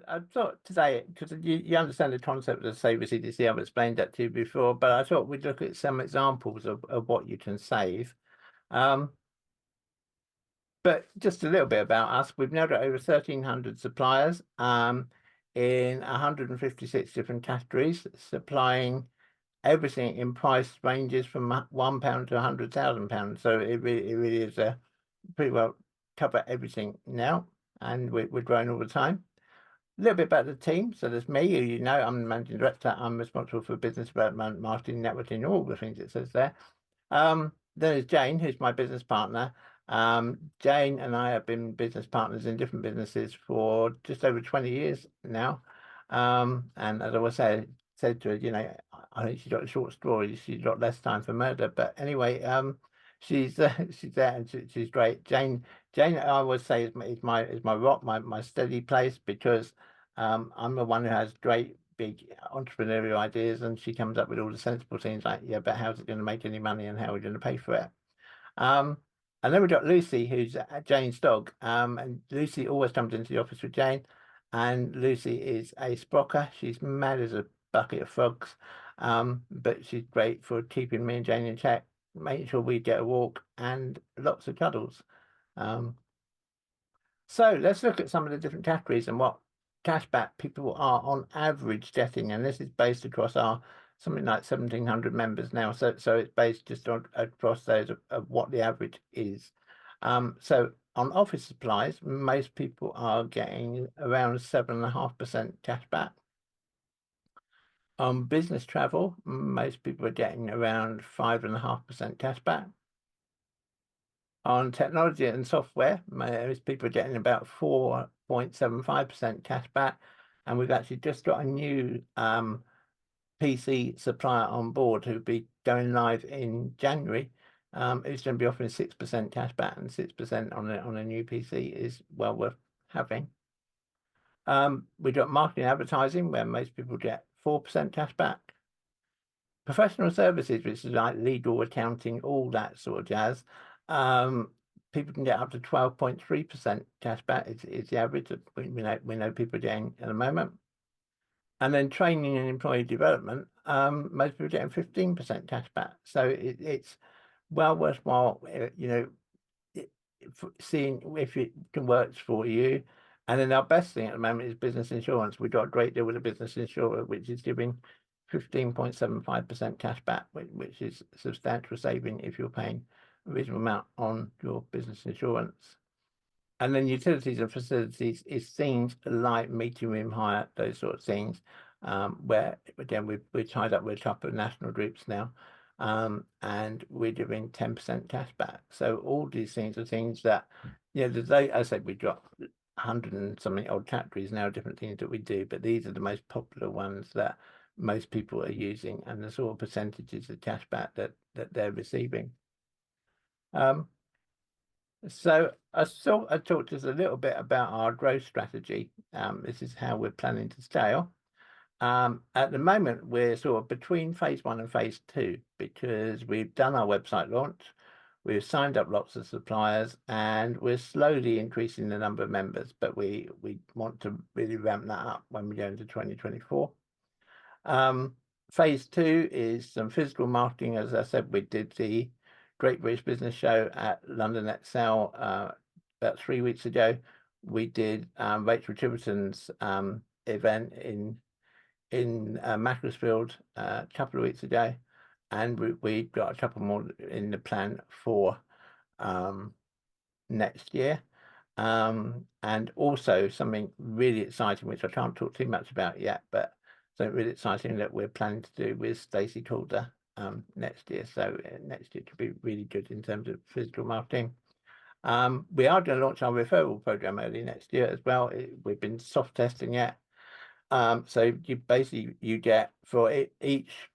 I thought today, because you understand the concept of SAVE with CDC, I've explained that to you before, but I thought we'd look at some examples of what you can save. But just a little bit about us. We've now got over 1,300 suppliers in 156 different categories, supplying everything in price ranges from £1 to £100,000. So it really is pretty well cover everything now, and we're growing all the time. A little bit about the team. So there's me, who you know, I'm the managing director. I'm responsible for business development, marketing, networking, all the things it says there. Then there's Jane, who's my business partner. Jane and I have been business partners in different businesses for just over 20 years now. And as I was said to her, you know, I think she's got a short story. She's got less time for murder. But anyway, she's she's there and she's great. Jane, I always say is my rock, my steady place, because I'm the one who has great big entrepreneurial ideas, and she comes up with all the sensible things like, yeah, but how's it going to make any money and how are we going to pay for it? And then we've got Lucy, who's Jane's dog. And Lucy always comes into the office with Jane, and Lucy is a sprocker. She's mad as a bucket of frogs, but she's great for keeping me and Jane in check, making sure we get a walk and lots of cuddles. So let's look at some of the different categories and what cashback people are on average getting, and this is based across our something like 1,700 members now. So it's based just on across those of what the average is. So on office supplies, most people are getting around 7.5% cashback. On business travel, most people are getting around 5.5% cashback. On technology and software, most people are getting about 4.75% cashback. And we've actually just got a new PC supplier on board who'll be going live in January. It's going to be offering 6% cashback, and 6% on a new PC is well worth having. We've got marketing and advertising, where most people get 4% cashback. Professional services, which is like legal, accounting, all that sort of jazz. People can get up to 12.3% cashback. It's the average that we know people are getting at the moment. And then training and employee development, most people are getting 15% cashback. So it's well worthwhile, you know, seeing if it can work for you. And then our best thing at the moment is business insurance. We've got a great deal with a business insurer, which is giving 15.75% cashback, which is a substantial saving if you're paying a reasonable amount on your business insurance. And then utilities and facilities is things like meeting room hire, those sort of things, where again we're tied up with a couple of national groups now, and we're giving 10% cashback. So all these things are things that, you know, as I said, we've got 100 and something odd categories now, different things that we do, but these are the most popular ones that most people are using, and the sort of percentages of cashback that they're receiving. So I talked just a little bit about our growth strategy. This is how we're planning to scale. At the moment, we're sort of between phase 1 and phase 2, because we've done our website launch, we've signed up lots of suppliers, and we're slowly increasing the number of members, but we want to really ramp that up when we go into 2024. Phase 2 is some physical marketing. As I said, we did the Great British Business Show at London Excel about 3 weeks ago. We did Rachel Tiverton's event in Macclesfield a couple of weeks ago, and we got a couple more in the plan for next year. And also something really exciting, which I can't talk too much about yet, but something really exciting that we're planning to do with Stacey Calder next year. So next year could be really good in terms of physical marketing. We are going to launch our referral program early next year as well. We've been soft testing it. So you get for each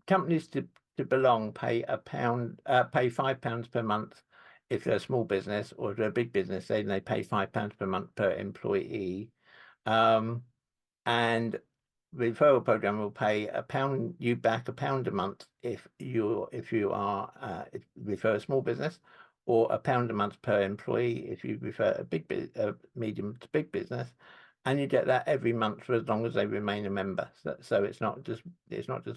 companies to belong pay pay £5 per month if they're a small business, or if they're a big business, then they pay £5 per month per employee. And referral program will pay £1 a month if you refer a small business, or £1 a month per employee if you refer a medium to big business, and you get that every month for as long as they remain a member. So it's not just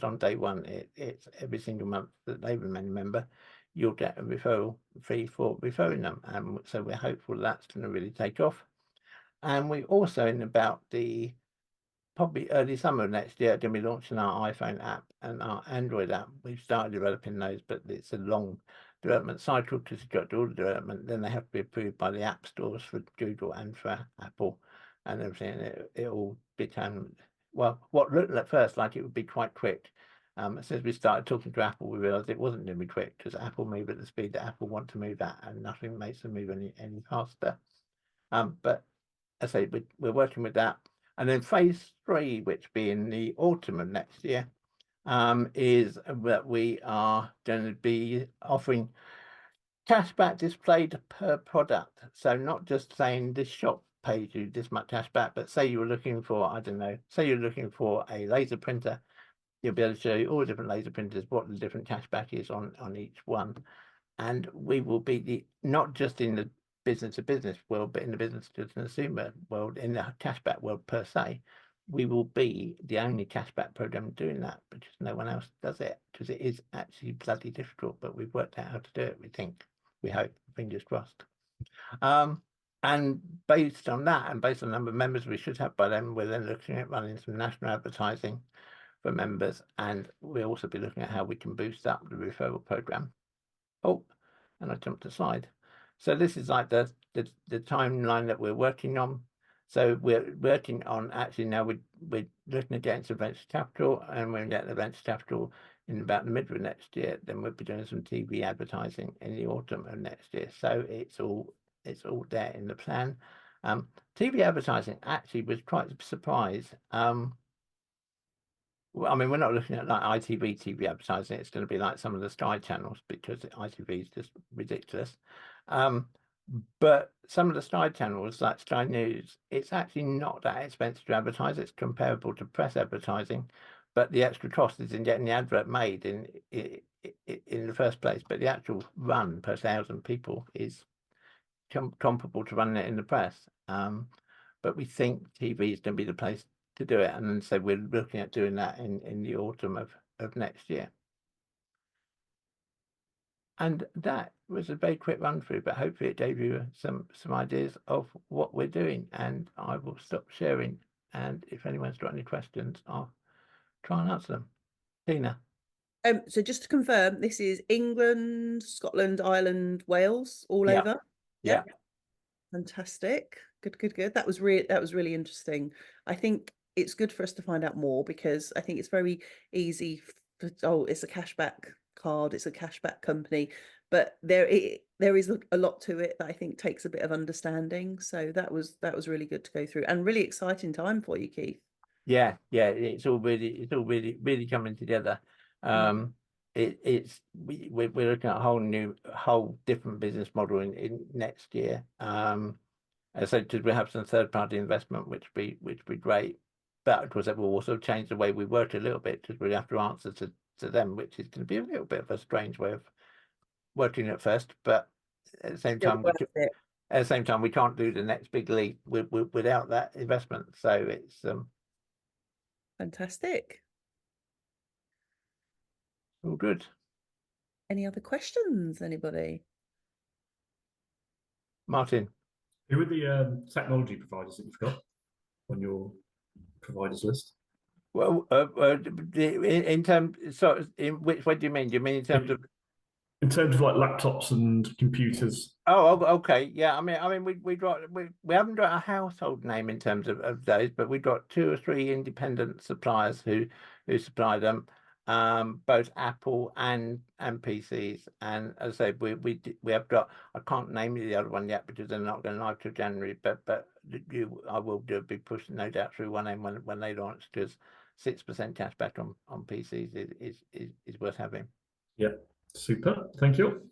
on day one. It's every single month that they remain a member, you'll get a referral fee for referring them. And so we're hopeful that's going to really take off. And we also, in about the probably early summer of next year, going to be launching our iPhone app and our Android app. We've started developing those, but it's a long development cycle because you've got to do all the development. Then they have to be approved by the app stores for Google and for Apple and everything. It all became, well, what looked at first like it would be quite quick. As soon as we started talking to Apple, we realized it wasn't going to be quick because Apple move at the speed that Apple want to move at, and nothing makes them move any faster. But as I say, we're working with that. And then phase 3, which be in the autumn of next year, is that we are going to be offering cashback displayed per product. So not just saying this shop pays you this much cashback, but say you were looking for, I don't know, say you're looking for a laser printer, you'll be able to show you all the different laser printers, what the different cashback is on each one. And we will be not just in the business to business world, but in the business to consumer world, in the cashback world per se, we will be the only cashback program doing that, because no one else does it, because it is actually bloody difficult, but we've worked out how to do it, we hope, fingers crossed. And based on that, and based on the number of members we should have by then, we're then looking at running some national advertising for members, and we'll also be looking at how we can boost up the referral program. Oh, and I jumped a slide. So this is like the timeline that we're working on. So we're working on, actually now we're looking at getting some venture capital, and when we get the venture capital in about the middle of next year, then we'll be doing some TV advertising in the autumn of next year. So it's all there in the plan. TV advertising actually was quite a surprise. Well, I mean, we're not looking at like ITV TV advertising. It's going to be like some of the Sky channels, because ITV is just ridiculous. But some of the Sky channels, like Sky News, it's actually not that expensive to advertise. It's comparable to press advertising, but the extra cost is in getting the advert made in the first place. But the actual run per 1,000 people is comparable to running it in the press. But we think TV is going to be the place to do it, and so we're looking at doing that in the autumn of next year. And that was a very quick run through, but hopefully it gave you some ideas of what we're doing. And I will stop sharing, and if anyone's got any questions, I'll try and answer them. Tina. So just to confirm, this is England, Scotland, Ireland, Wales, all over. Yeah. Fantastic. Good. That was really interesting. I think it's good for us to find out more, because I think it's very easy for, it's a cashback card, it's a cashback company, but there is a lot to it that I think takes a bit of understanding. So that was really good to go through, and really exciting time for you, Keith. Yeah, it's all really coming together. We're looking at a whole different business model in next year. So because we have some third-party investment, which be great, but of course that will also change the way we work a little bit, because we have to answer to them, which is going to be a little bit of a strange way of working at first. But at the same time, we can't do the next big leap without that investment. So it's fantastic. All good. Any other questions, anybody? Martin. Who are the technology providers that you've got on your providers list? Well, in terms, so in which way do you mean? Do you mean in terms of? In terms of like laptops and computers. Oh, okay, yeah. I mean, we haven't got a household name in terms of those, but we've got 2 or 3 independent suppliers who supply them, both Apple and PCs. And as I say, we have got, I can't name you the other one yet because they're not going live till January, but I will do a big push, no doubt, through 1M when they launch, because 6% cash back on PCs is worth having. Yeah, super. Thank you.